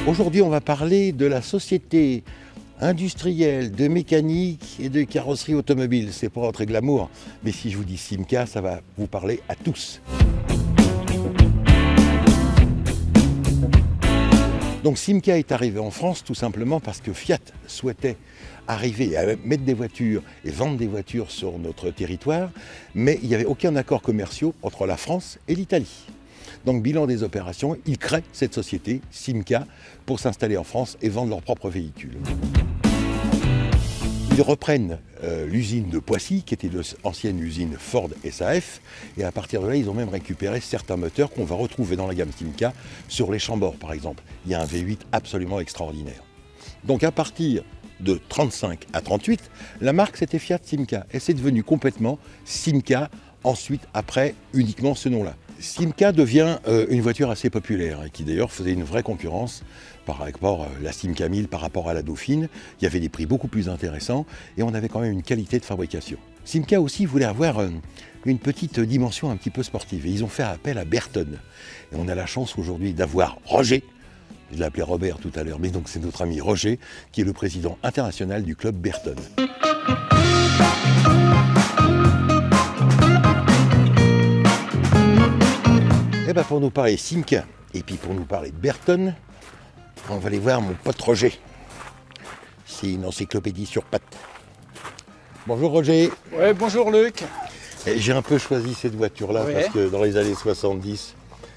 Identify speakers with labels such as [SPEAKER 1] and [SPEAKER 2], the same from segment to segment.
[SPEAKER 1] Aujourd'hui, on va parler de la société industrielle de mécanique et de carrosserie automobile. C'est pas très glamour, mais si je vous dis Simca, ça va vous parler à tous. Donc Simca est arrivé en France tout simplement parce que Fiat souhaitait arriver à mettre des voitures et vendre des voitures sur notre territoire, mais il n'y avait aucun accord commercial entre la France et l'Italie. Donc bilan des opérations, ils créent cette société, Simca, pour s'installer en France et vendre leurs propres véhicules. Ils reprennent l'usine de Poissy, qui était l'ancienne usine Ford SAF, et à partir de là, ils ont même récupéré certains moteurs qu'on va retrouver dans la gamme Simca, sur les chambord par exemple. Il y a un V8 absolument extraordinaire. Donc à partir de 35 à 38, la marque c'était Fiat Simca, et c'est devenu complètement Simca, ensuite après uniquement ce nom-là. Simca devient une voiture assez populaire, et qui d'ailleurs faisait une vraie concurrence par rapport à la Simca 1000, par rapport à la Dauphine. Il y avait des prix beaucoup plus intéressants et on avait quand même une qualité de fabrication. Simca aussi voulait avoir une petite dimension un petit peu sportive et ils ont fait appel à Berton. Et on a la chance aujourd'hui d'avoir Roger, je l'ai appelé Robert tout à l'heure, mais donc c'est notre ami Roger qui est le président international du club Berton. Et bien pour nous parler Simca et puis pour nous parler de Berton, on va aller voir mon pote Roger. C'est une encyclopédie sur pattes. Bonjour Roger.
[SPEAKER 2] Ouais, bonjour Luc.
[SPEAKER 1] J'ai un peu choisi cette voiture-là parce que dans les années 70,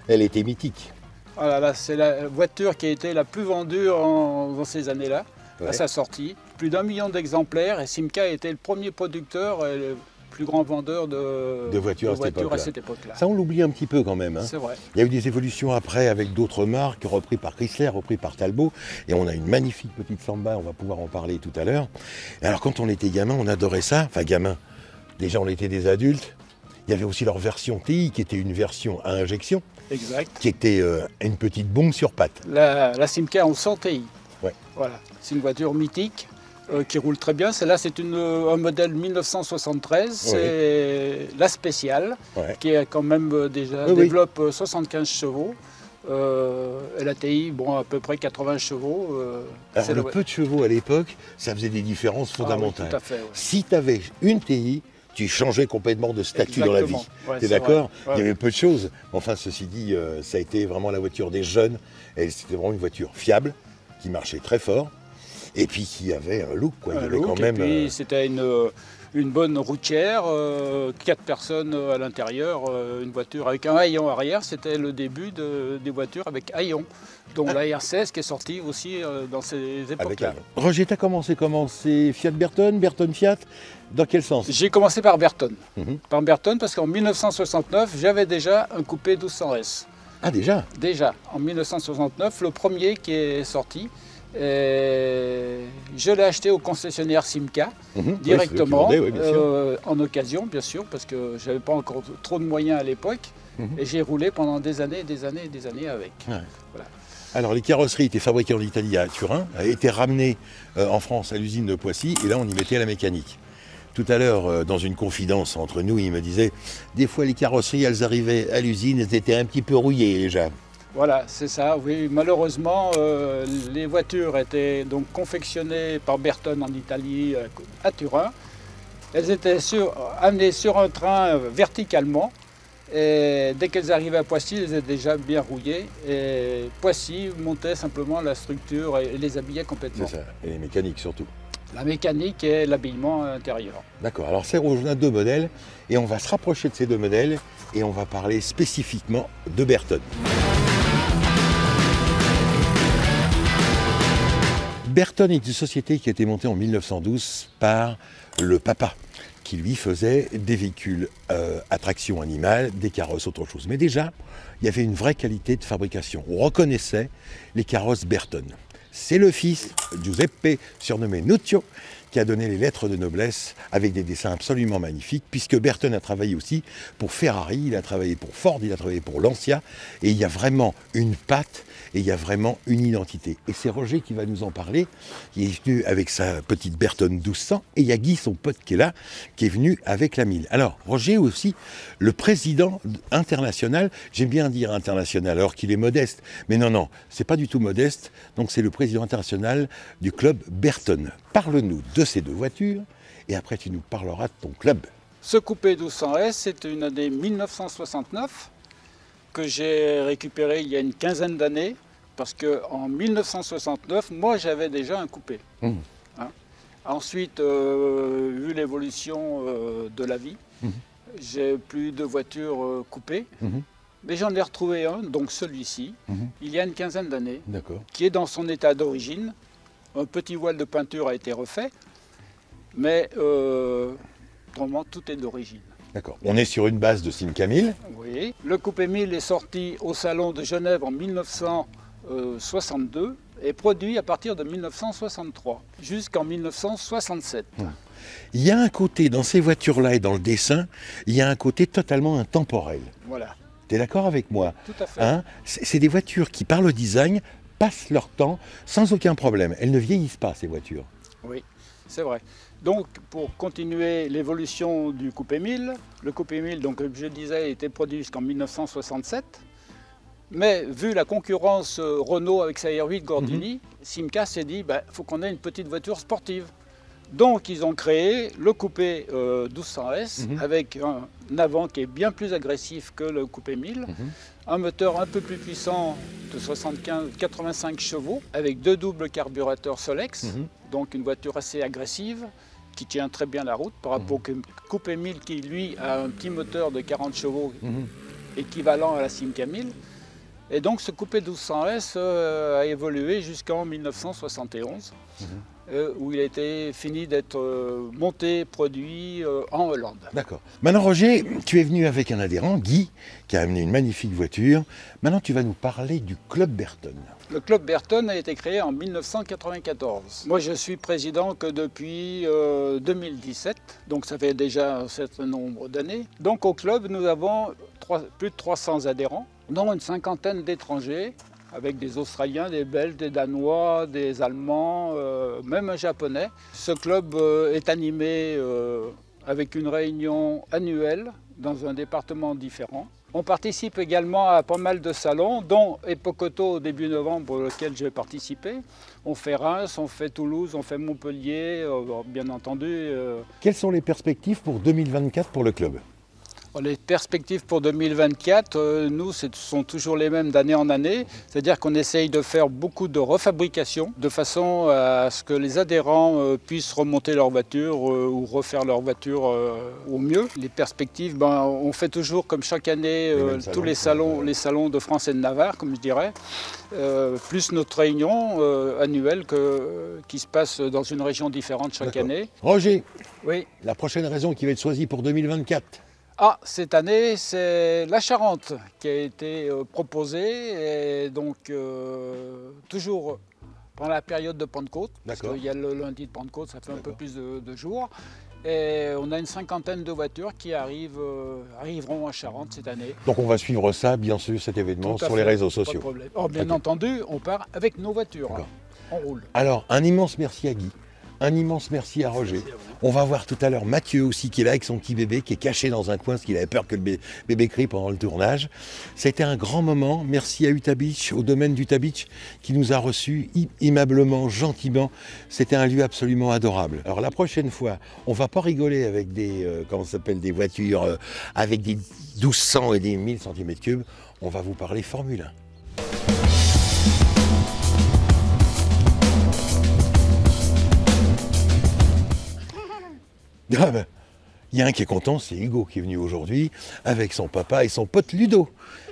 [SPEAKER 1] elle était mythique.
[SPEAKER 2] Oh là là, c'est la voiture qui a été la plus vendue dans ces années-là, à sa sortie. Plus d'1 million d'exemplaires et Simca était le premier producteur et le plus grand vendeur de voitures à cette époque-là.
[SPEAKER 1] Ça, on l'oublie un petit peu quand même. Hein.
[SPEAKER 2] C'est vrai.
[SPEAKER 1] Il y a eu des évolutions après avec d'autres marques, repris par Chrysler, repris par Talbot. Et on a une magnifique petite Samba, on va pouvoir en parler tout à l'heure. Alors quand on était gamin, on adorait ça. Enfin gamin, déjà on était des adultes. Il y avait aussi leur version TI, qui était une version à injection.
[SPEAKER 2] Exact.
[SPEAKER 1] Qui était une petite bombe sur pattes.
[SPEAKER 2] La Simca en 100 TI.
[SPEAKER 1] Ouais.
[SPEAKER 2] Voilà. C'est une voiture mythique. Qui roule très bien. Celle-là, c'est un modèle 1973. C'est la spéciale, qui a quand même déjà développe 75 chevaux. Et la TI, bon, à peu près 80 chevaux.
[SPEAKER 1] Alors, le peu de chevaux à l'époque, ça faisait des différences fondamentales.
[SPEAKER 2] Tout à fait,
[SPEAKER 1] Si tu avais une TI, tu changeais complètement de statut dans la vie. Tu es d'accord? Il y avait peu de choses. Enfin, ceci dit, ça a été vraiment la voiture des jeunes. C'était vraiment une voiture fiable, qui marchait très fort. Et puis qui avait un look, quoi. Il y avait quand même.
[SPEAKER 2] Et puis c'était une bonne routière, 4 personnes à l'intérieur, une voiture avec un haillon arrière. C'était le début des voitures avec haillon. Donc la R16 qui est sortie aussi dans ces époques-là.
[SPEAKER 1] Roger, tu as commencé comment? C'est Fiat Berton, Berton Fiat? Dans quel sens?
[SPEAKER 2] J'ai commencé par Berton. Par Berton parce qu'en 1969, j'avais déjà un coupé 1200S.
[SPEAKER 1] Ah déjà?
[SPEAKER 2] Déjà, en 1969, le premier qui est sorti. Et je l'ai acheté au concessionnaire Simca directement, en occasion bien sûr, parce que je n'avais pas encore trop de moyens à l'époque. Et j'ai roulé pendant des années et des années et des années avec. Voilà.
[SPEAKER 1] Alors les carrosseries étaient fabriquées en Italie à Turin, étaient ramenées en France à l'usine de Poissy, et là on y mettait la mécanique. Tout à l'heure, dans une confidence entre nous, il me disait, des fois les carrosseries, elles arrivaient à l'usine, elles étaient un petit peu rouillées déjà.
[SPEAKER 2] Voilà, c'est ça, oui. Malheureusement, les voitures étaient donc confectionnées par Berton en Italie à Turin. Elles étaient amenées sur un train verticalement. Et dès qu'elles arrivaient à Poissy, elles étaient déjà bien rouillées. Et Poissy montait simplement la structure et les habillait complètement.
[SPEAKER 1] C'est ça, et les mécaniques surtout.
[SPEAKER 2] La mécanique et l'habillement intérieur.
[SPEAKER 1] D'accord, alors c'est rejoint 2 modèles. Et on va se rapprocher de ces 2 modèles. Et on va parler spécifiquement de Berton. Berton est une société qui a été montée en 1912 par le papa, qui lui faisait des véhicules à traction animale, des carrosses, autre chose. Mais déjà, il y avait une vraie qualité de fabrication. On reconnaissait les carrosses Berton. C'est le fils, Giuseppe, surnommé Nuccio, qui a donné les lettres de noblesse avec des dessins absolument magnifiques, puisque Berton a travaillé aussi pour Ferrari, il a travaillé pour Ford, il a travaillé pour Lancia, et il y a vraiment une patte et il y a vraiment une identité. Et c'est Roger qui va nous en parler. Il est venu avec sa petite Berton 1200 et il y a Guy, son pote qui est là, qui est venu avec la 1000. Alors, Roger est aussi le président international, j'aime bien dire international alors qu'il est modeste, mais non, c'est pas du tout modeste, donc c'est le président international du club Berton. Parle-nous de ces deux voitures et après tu nous parleras de ton club.
[SPEAKER 2] Ce coupé 1200S, c'est une année 1969 que j'ai récupéré il y a une quinzaine d'années, parce qu'en 1969, moi j'avais déjà un coupé. Hein. Ensuite, vu l'évolution de la vie, j'ai plus de voitures coupées, mais j'en ai retrouvé un, donc celui-ci, il y a une quinzaine d'années, qui est dans son état d'origine. Un petit voile de peinture a été refait, mais vraiment tout est d'origine.
[SPEAKER 1] D'accord. On est sur une base de Simca 1000.
[SPEAKER 2] Oui. Le coupé 1000 est sorti au salon de Genève en 1962 et produit à partir de 1963 jusqu'en 1967.
[SPEAKER 1] Il y a un côté dans ces voitures-là et dans le dessin, il y a un côté totalement intemporel.
[SPEAKER 2] Voilà.
[SPEAKER 1] Tu es d'accord avec moi?
[SPEAKER 2] Tout à fait.
[SPEAKER 1] Hein? C'est des voitures qui, par le design, passent leur temps sans aucun problème. Elles ne vieillissent pas, ces voitures.
[SPEAKER 2] Oui, c'est vrai. Donc, pour continuer l'évolution du coupé 1000, le coupé 1000, donc, comme je disais, a été produit jusqu'en 1967. Mais vu la concurrence Renault avec sa R8 Gordini, Simca s'est dit, faut qu'on ait une petite voiture sportive. Donc, ils ont créé le coupé 1200S avec un avant qui est bien plus agressif que le coupé 1000, un moteur un peu plus puissant de 85 chevaux avec deux doubles carburateurs Solex, donc une voiture assez agressive qui tient très bien la route par rapport au coupé 1000 qui lui a un petit moteur de 40 chevaux équivalent à la Simca 1000. Et donc ce coupé 1200S a évolué jusqu'en 1971. Où il a été fini d'être monté, produit en Hollande.
[SPEAKER 1] D'accord. Maintenant Roger, tu es venu avec un adhérent, Guy, qui a amené une magnifique voiture. Maintenant tu vas nous parler du Club Berton.
[SPEAKER 2] Le Club Berton a été créé en 1994. Moi je suis président que depuis 2017, donc ça fait déjà un certain nombre d'années. Donc au club nous avons plus de 300 adhérents, dont une cinquantaine d'étrangers, avec des Australiens, des Belges, des Danois, des Allemands, même un Japonais. Ce club est animé avec une réunion annuelle dans un département différent. On participe également à pas mal de salons, dont Epocoto début novembre, auquel j'ai participé. On fait Reims, on fait Toulouse, on fait Montpellier, bien entendu.
[SPEAKER 1] Quelles sont les perspectives pour 2024 pour le club ?
[SPEAKER 2] Les perspectives pour 2024, nous, sont toujours les mêmes d'année en année. C'est-à-dire qu'on essaye de faire beaucoup de refabrication, de façon à ce que les adhérents puissent remonter leur voiture ou refaire leur voiture au mieux. Les perspectives, on fait toujours, comme chaque année, tous les salons de France et de Navarre, comme je dirais, plus notre réunion annuelle qui se passe dans une région différente chaque année.
[SPEAKER 1] Roger,
[SPEAKER 2] oui.
[SPEAKER 1] La prochaine raison qui va être choisie pour 2024 ?
[SPEAKER 2] Cette année, c'est la Charente qui a été proposée, et donc toujours pendant la période de Pentecôte, parce qu'il y a le lundi de Pentecôte, ça fait un peu plus de jours, et on a une cinquantaine de voitures qui arriveront à Charente cette année.
[SPEAKER 1] Donc on va suivre ça, bien sûr, cet événement sur les réseaux sociaux.
[SPEAKER 2] Pas de problème. Bien entendu, on part avec nos voitures, on roule.
[SPEAKER 1] Alors, un immense merci à Guy. Un immense merci à Roger. On va voir tout à l'heure Mathieu aussi qui est là avec son petit bébé qui est caché dans un coin parce qu'il avait peur que le bébé crie pendant le tournage. Ça a été un grand moment. Merci à Utah Beach, au domaine d'Utah Beach qui nous a reçus aimablement, gentiment. C'était un lieu absolument adorable. Alors la prochaine fois, on va pas rigoler avec des des voitures avec des 1200 et des 1000 cm3. On va vous parler Formule 1. Il y a un qui est content, c'est Hugo qui est venu aujourd'hui avec son papa et son pote Ludo.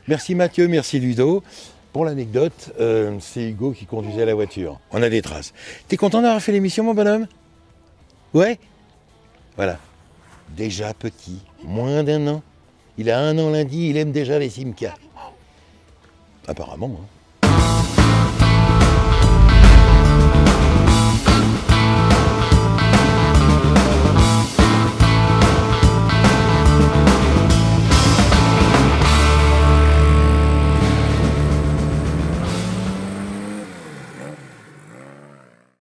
[SPEAKER 1] Merci Mathieu, merci Ludo. Pour l'anecdote, c'est Hugo qui conduisait la voiture. On a des traces. T'es content d'avoir fait l'émission, mon bonhomme? Ouais? Voilà. Déjà petit, moins d'1 an. Il a 1 an lundi, il aime déjà les Simca. Apparemment, hein.